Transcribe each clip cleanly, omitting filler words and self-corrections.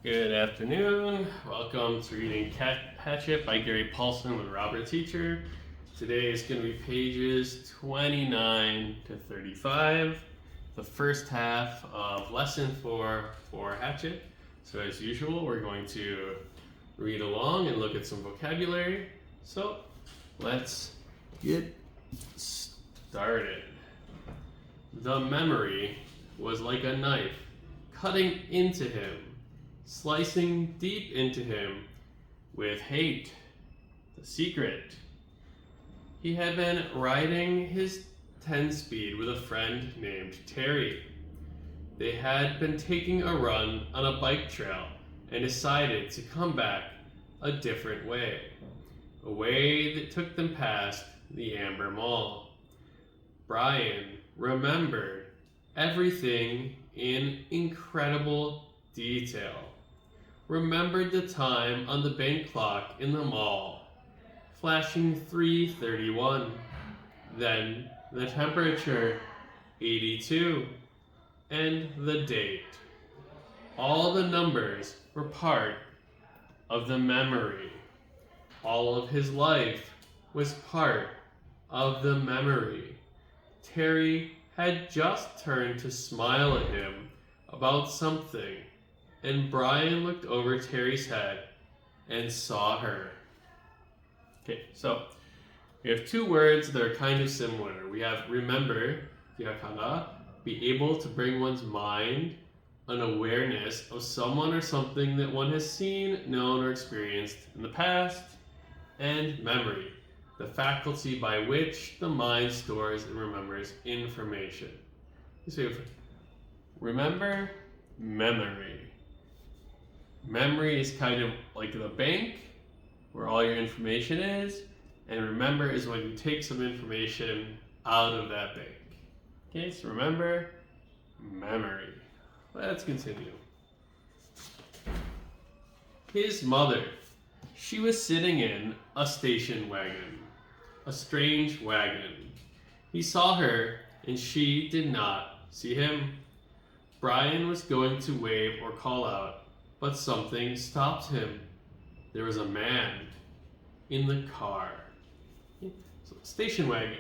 Good afternoon. Welcome to reading Hatchet by Gary Paulson with Robert Teacher. Today is going to be pages 29 to 35, the first half of lesson 4 for Hatchet. So as usual, we're going to read along and look at some vocabulary. So let's get started. The memory was like a knife, cutting into him, slicing deep into him with hate. The secret. He had been riding his 10-speed with a friend named Terry. They had been taking a run on a bike trail and decided to come back a different way, a way that took them past the Amber Mall. Brian remembered everything in incredible detail. Remembered the time on the bank clock in the mall, flashing 3:31. Then the temperature, 82, and the date. All the numbers were part of the memory. All of his life was part of the memory. Terry had just turned to smile at him about something, and Brian looked over Terry's head and saw her. Okay, so we have two words that are kind of similar. We have remember, 기억하다, be able to bring one's mind an awareness of someone or something that one has seen, known, or experienced in the past, and memory, the faculty by which the mind stores and remembers information. So we have remember, memory. Memory is kind of like the bank where all your information is, and remember is when you take some information out of that bank. Okay, so remember, memory. Let's continue. His mother. She was sitting in a station wagon, a strange wagon. He saw her, and she did not see him. Brian was going to wave or call out, but something stopped him. There was a man in the car. So, station wagon.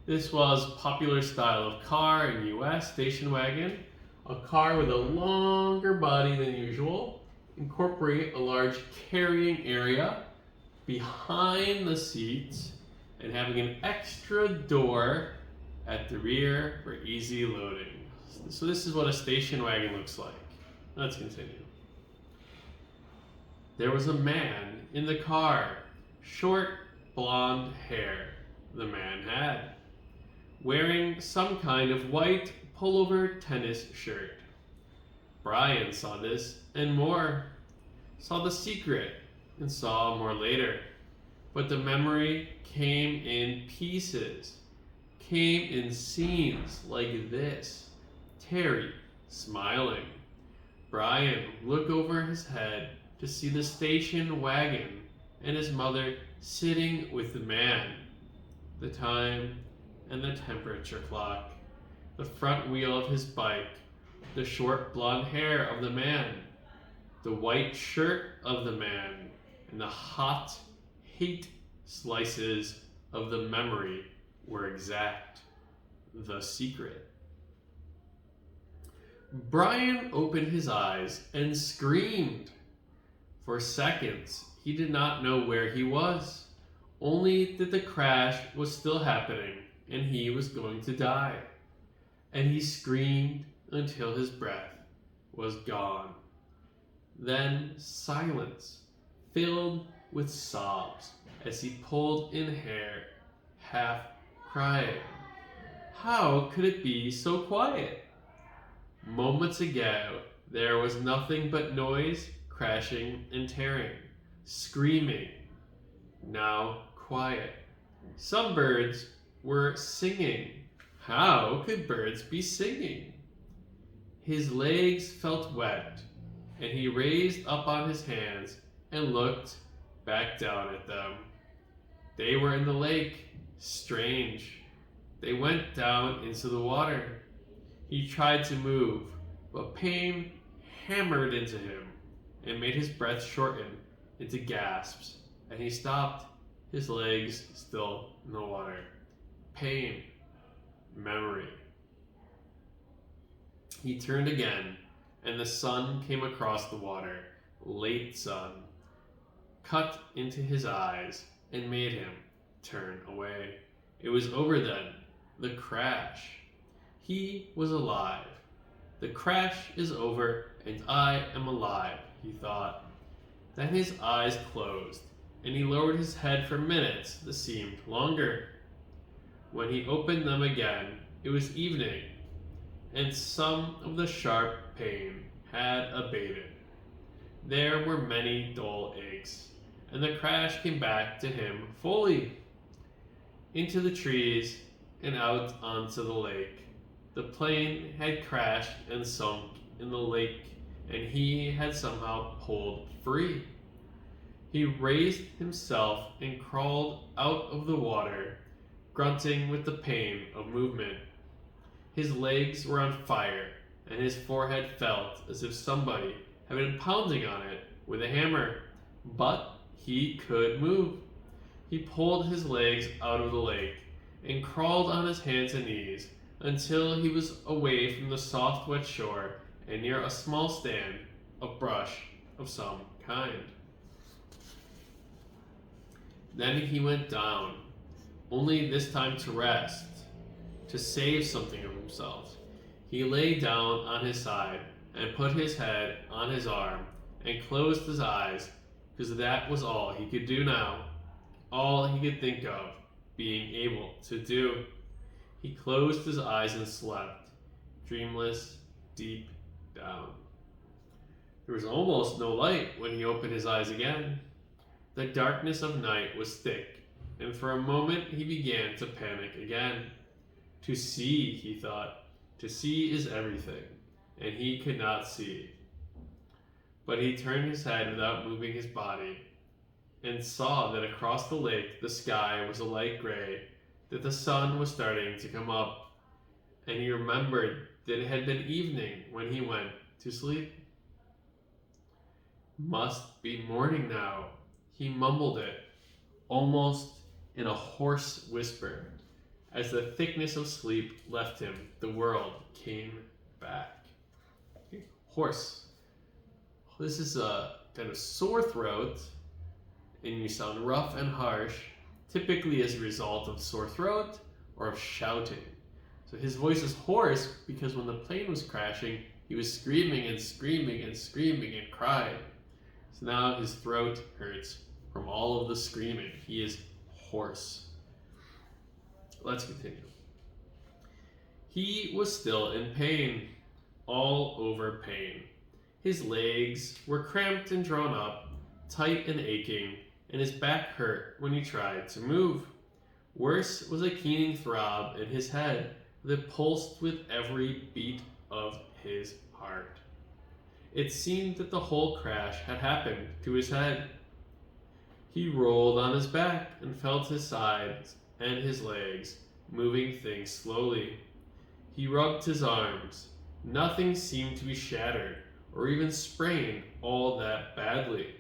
This was popular style of car in the US, station wagon. A car with a longer body than usual, incorporate a large carrying area behind the seats, and having an extra door at the rear for easy loading. So this is what a station wagon looks like. Let's continue. There was a man in the car, short blonde hair the man had, wearing some kind of white pullover tennis shirt. Brian saw this and more, saw the secret and saw more later. But the memory came in pieces, came in scenes like this. Terry smiling. Brian looked over his head to see the station wagon and his mother sitting with the man, the time and the temperature clock, the front wheel of his bike, the short blonde hair of the man, the white shirt of the man, and the hot hate slices of the memory were exact. The secret. Brian opened his eyes and screamed. For seconds, he did not know where he was, only that the crash was still happening and he was going to die. And he screamed until his breath was gone. Then silence, filled with sobs, as he pulled in hair, half crying. How could it be so quiet? Moments ago, there was nothing but noise, crashing and tearing, screaming. Now quiet. Some birds were singing. How could birds be singing? His legs felt wet, and he raised up on his hands and looked back down at them. They were in the lake. Strange. They went down into the water. He tried to move, but pain hammered into him, and made his breath shorten into gasps, and he stopped, his legs still in the water. Pain. Memory. He turned again, and the sun came across the water, late sun, cut into his eyes, and made him turn away. It was over then, the crash. He was alive. The crash is over, and I am alive, he thought. Then his eyes closed, and he lowered his head for minutes that seemed longer. When he opened them again, it was evening, and some of the sharp pain had abated. There were many dull aches, and the crash came back to him fully, into the trees and out onto the lake. The plane had crashed and sunk in the lake, and he had somehow pulled free. He raised himself and crawled out of the water, grunting with the pain of movement. His legs were on fire, and his forehead felt as if somebody had been pounding on it with a hammer, but he could move. He pulled his legs out of the lake and crawled on his hands and knees until he was away from the soft wet shore and near a small stand of brush of some kind. Then he went down, only this time to rest, to save something of himself. He lay down on his side and put his head on his arm and closed his eyes, because that was all he could do now, all he could think of being able to do. He closed his eyes and slept, dreamless, deep down. There was almost no light when he opened his eyes again. The darkness of night was thick, and for a moment he began to panic again. To see, he thought, to see is everything, and he could not see. But he turned his head without moving his body, and saw that across the lake the sky was a light gray, that the sun was starting to come up, and he remembered that it had been evening when he went to sleep. Must be morning now, he mumbled it, almost in a hoarse whisper. As the thickness of sleep left him, the world came back. Hoarse. This is a kind of sore throat, and you sound rough and harsh, typically as a result of sore throat or of shouting. So his voice is hoarse because when the plane was crashing, he was screaming and screaming and screaming and crying. So now his throat hurts from all of the screaming. He is hoarse. Let's continue. He was still in pain, all over pain. His legs were cramped and drawn up, tight and aching, and his back hurt when he tried to move. Worse was a keening throb in his head that pulsed with every beat of his heart. It seemed that the whole crash had happened to his head. He rolled on his back and felt his sides and his legs, moving things slowly. He rubbed his arms. Nothing seemed to be shattered or even sprained all that badly.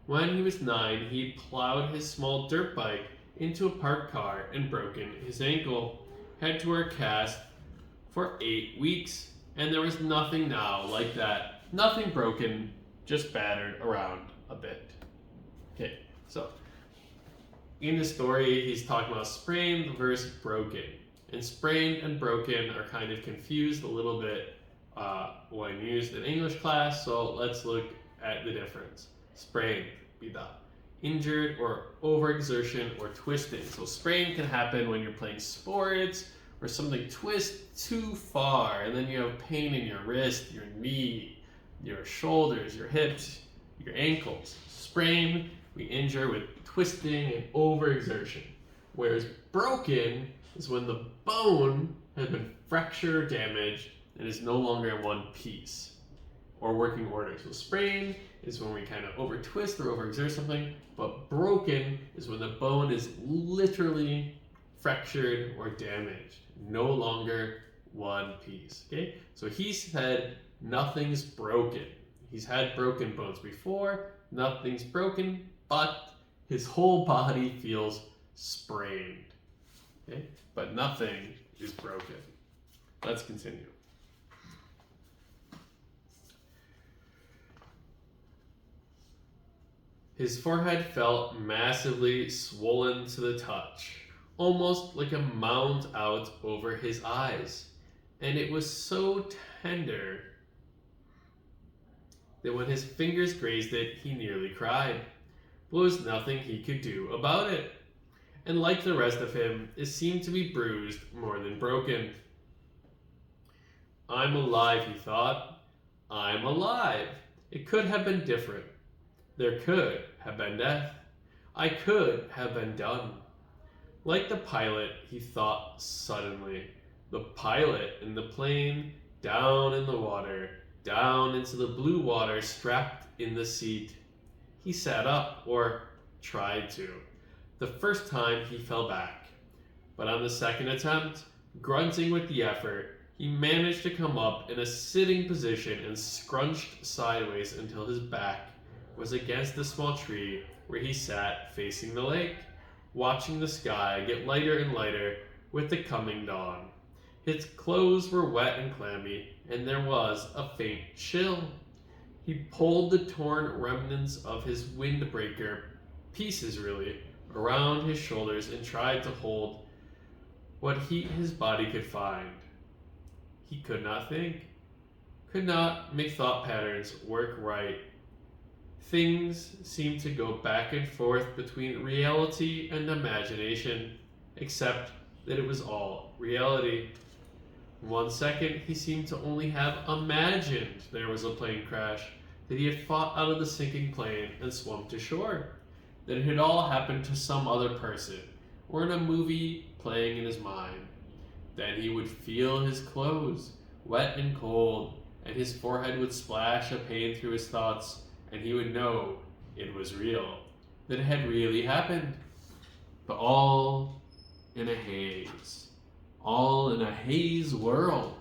When he was 9, he plowed his small dirt bike into a parked car and broken his ankle. Had to wear a cast for 8 weeks, and there was nothing now like that. Nothing broken, just battered around a bit. Okay, so in the story, he's talking about sprained versus broken. And sprained and broken are kind of confused a little bit when used in English class, so let's look at the difference. Sprained, be the injured or overexertion or twisting. So sprain can happen when you're playing sports or something twists too far, and then you have pain in your wrist, your knee, your shoulders, your hips, your ankles. Sprain, we injure with twisting and overexertion. Whereas broken is when the bone has been fractured or damaged and is no longer in one piece or working order. So sprain is when we kind of over twist or overexert something, but broken is when the bone is literally fractured or damaged, no longer one piece. Okay, so he said nothing's broken. He's had broken bones before, nothing's broken, but his whole body feels sprained. Okay? But nothing is broken. Let's continue. His forehead felt massively swollen to the touch, almost like a mound out over his eyes. And it was so tender that when his fingers grazed it, he nearly cried. There was nothing he could do about it. And like the rest of him, it seemed to be bruised more than broken. I'm alive, he thought. I'm alive. It could have been different. There could have been death. I could have been done. Like the pilot, he thought suddenly. The pilot in the plane, down in the water, down into the blue water, strapped in the seat. He sat up, or tried to. The first time he fell back. But on the second attempt, grunting with the effort, he managed to come up in a sitting position and scrunched sideways until his back was against the small tree where he sat facing the lake, watching the sky get lighter and lighter with the coming dawn. His clothes were wet and clammy, and there was a faint chill. He pulled the torn remnants of his windbreaker, pieces really, around his shoulders and tried to hold what heat his body could find. He could not think, could not make thought patterns work right. Things seemed to go back and forth between reality and imagination, except that it was all reality. 1 second, he seemed to only have imagined there was a plane crash, that he had fought out of the sinking plane and swum to shore, that it had all happened to some other person, or in a movie playing in his mind. Then he would feel his clothes, wet and cold, and his forehead would splash a pain through his thoughts, and he would know it was real, that it had really happened. But all in a haze. All in a haze world.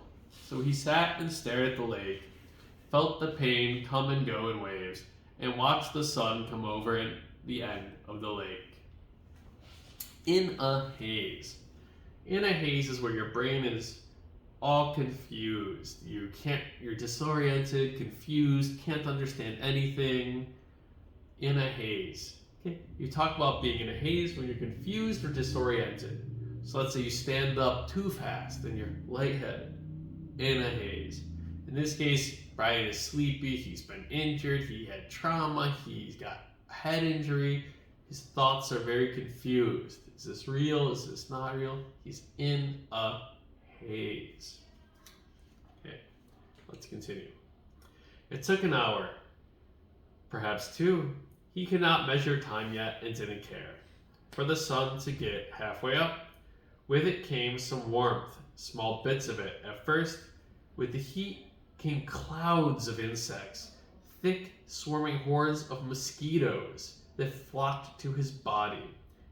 So he sat and stared at the lake, felt the pain come and go in waves, and watched the sun come over at the end of the lake. In a haze. In a haze is where your brain is all confused. You're disoriented, confused, can't understand anything. In a haze. Okay? You talk about being in a haze when you're confused or disoriented. So let's say you stand up too fast and you're lightheaded. In a haze. In this case, Brian is sleepy, he's been injured, he had trauma, he's got a head injury. His thoughts are very confused. Is this real? Is this not real? He's in a haze. Okay, let's continue. It took an hour, perhaps 2. He could not measure time yet and didn't care. For the sun to get halfway up. With it came some warmth, small bits of it. At first, with the heat came clouds of insects, thick swarming hordes of mosquitoes that flocked to his body,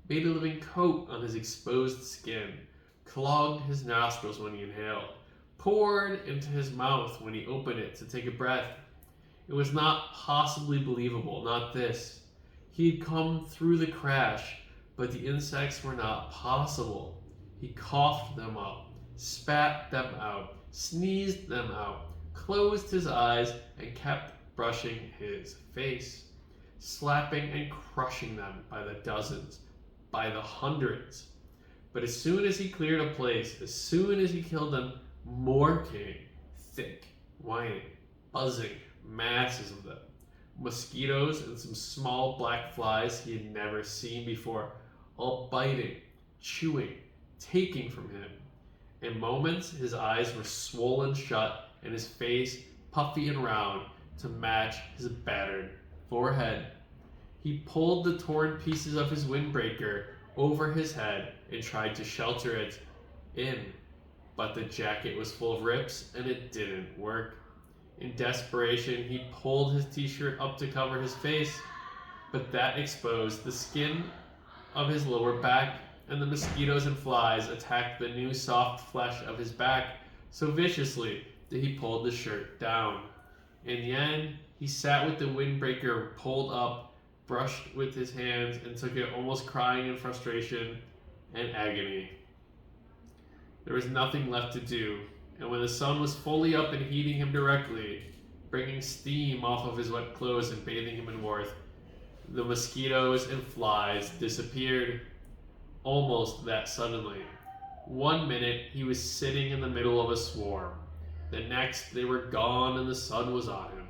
made a living coat on his exposed skin, clogged his nostrils when he inhaled, poured into his mouth when he opened it to take a breath. It was not possibly believable, not this. He had come through the crash, but the insects were not possible. He coughed them up, spat them out, sneezed them out, closed his eyes, and kept brushing his face, slapping and crushing them by the dozens, by the hundreds. But as soon as he cleared a place, as soon as he killed them, more came, thick, whining, buzzing, masses of them. Mosquitoes and some small black flies he had never seen before, all biting, chewing, taking from him. In moments, his eyes were swollen shut and his face puffy and round to match his battered forehead. He pulled the torn pieces of his windbreaker over his head and tried to shelter it in, but the jacket was full of rips and it didn't work. In desperation, he pulled his t-shirt up to cover his face, but that exposed the skin of his lower back, and the mosquitoes and flies attacked the new soft flesh of his back so viciously that he pulled the shirt down. In the end, he sat with the windbreaker pulled up, brushed with his hands, and took it, almost crying in frustration and agony. There was nothing left to do, and when the sun was fully up and heating him directly, bringing steam off of his wet clothes and bathing him in warmth, the mosquitoes and flies disappeared almost that suddenly. 1 minute he was sitting in the middle of a swarm. The next they were gone and the sun was on him.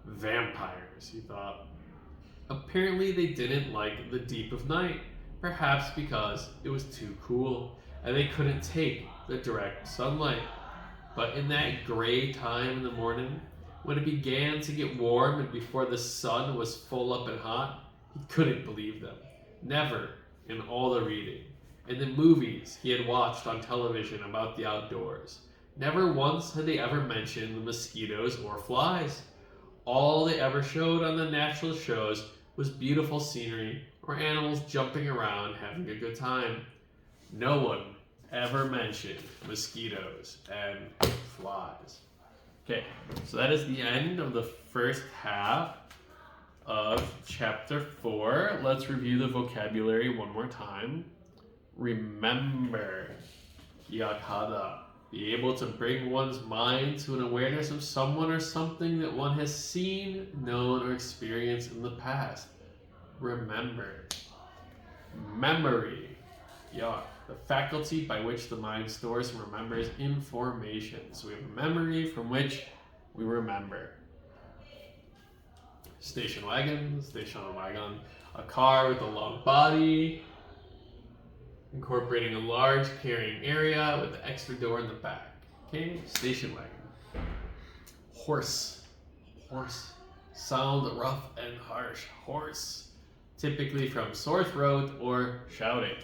Vampires, he thought. Apparently they didn't like the deep of night, perhaps because it was too cool and they couldn't take the direct sunlight. But in that gray time in the morning, when it began to get warm and before the sun was full up and hot, he couldn't believe them. Never in all the reading, in the movies he had watched on television about the outdoors, never once had they ever mentioned the mosquitoes or flies. All they ever showed on the natural shows was beautiful scenery or animals jumping around having a good time. No one ever mentioned mosquitoes and flies. Okay, so that is the end of the first half of chapter 4. Let's review the vocabulary one more time. Remember, 기억하다. Be able to bring one's mind to an awareness of someone or something that one has seen, known, or experienced in the past. Remember. Memory. Yeah, the faculty by which the mind stores and remembers information. So we have memory from which we remember. Station wagon, a car with a long body, incorporating a large carrying area with the extra door in the back. Okay, station wagon. Horse. Sound rough and harsh. Horse. Typically from sore throat or shouting.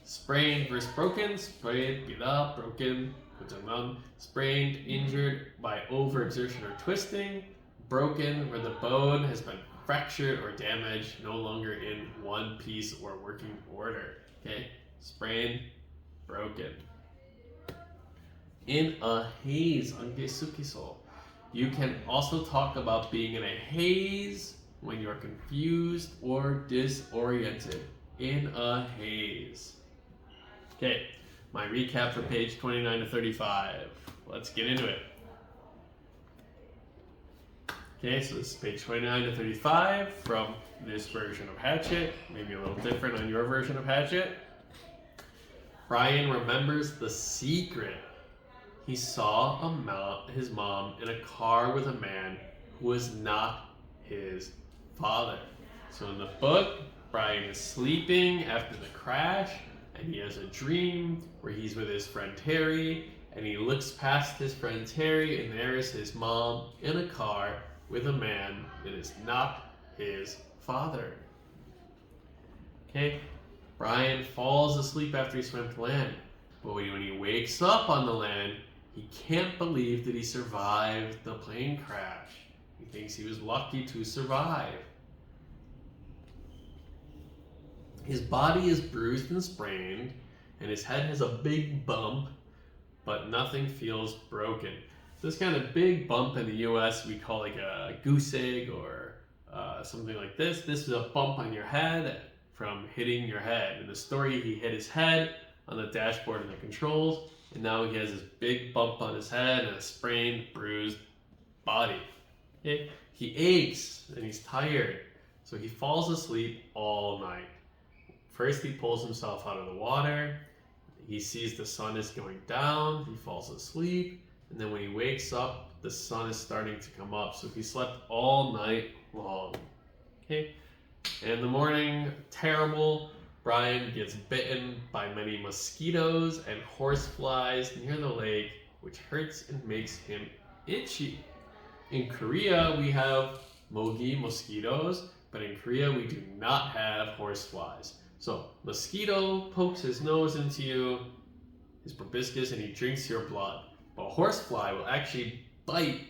Sprained versus broken. Sprained, 비다, broken, 고장난. Sprained, injured by overexertion or twisting. Broken, where the bone has been fractured or damaged, no longer in one piece or working order. Okay, sprained, broken. In a haze, 안개숙이소. You can also talk about being in a haze when you're confused or disoriented. In a haze. Okay, my recap for page 29 to 35. Let's get into it. Okay, so this is page 29 to 35 from this version of Hatchet, maybe a little different on your version of Hatchet. Brian remembers the secret. He saw his mom in a car with a man who was not his father. So in the book, Brian is sleeping after the crash, and he has a dream where he's with his friend Terry, and he looks past his friend Terry, and there is his mom in a car with a man that is not his father. Okay, Brian falls asleep after he swam to land, but when he wakes up on the land, he can't believe that he survived the plane crash. He thinks he was lucky to survive. His body is bruised and sprained, and his head has a big bump, but nothing feels broken. This kind of big bump in the US we call like a goose egg or something like this. This is a bump on your head from hitting your head. In the story, he hit his head on the dashboard and the controls, and now he has this big bump on his head and a sprained, bruised body. Okay? He aches and he's tired, so he falls asleep all night. First, he pulls himself out of the water. He sees the sun is going down. He falls asleep. And then when he wakes up, the sun is starting to come up. So he slept all night long. Okay? And in the morning, terrible. Brian gets bitten by many mosquitoes and horseflies near the lake, which hurts and makes him itchy. In Korea, we have mogi, mosquitoes, but in Korea, we do not have horseflies. So, mosquito pokes his nose into you, his proboscis, and he drinks your blood. But a horsefly will actually bite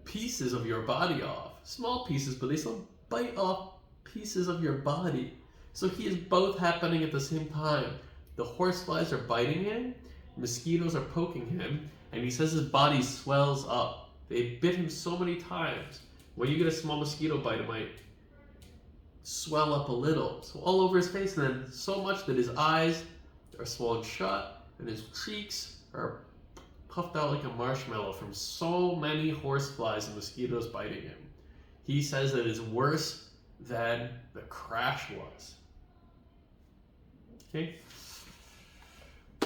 pieces of your body off. Small pieces, but they still bite off pieces of your body. So he is both happening at the same time. The horseflies are biting him, mosquitoes are poking him, and he says his body swells up. They bit him so many times. When you get a small mosquito bite, it might swell up a little, so all over his face, and then so much that his eyes are swollen shut and his cheeks are puffed out like a marshmallow from so many horseflies and mosquitoes biting him. He says that it's worse than the crash was. Okay?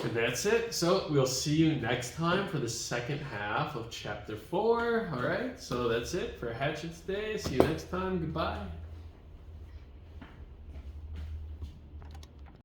And that's it. So we'll see you next time for the second half of chapter 4. Alright, so that's it for Hatchet today. See you next time. Goodbye.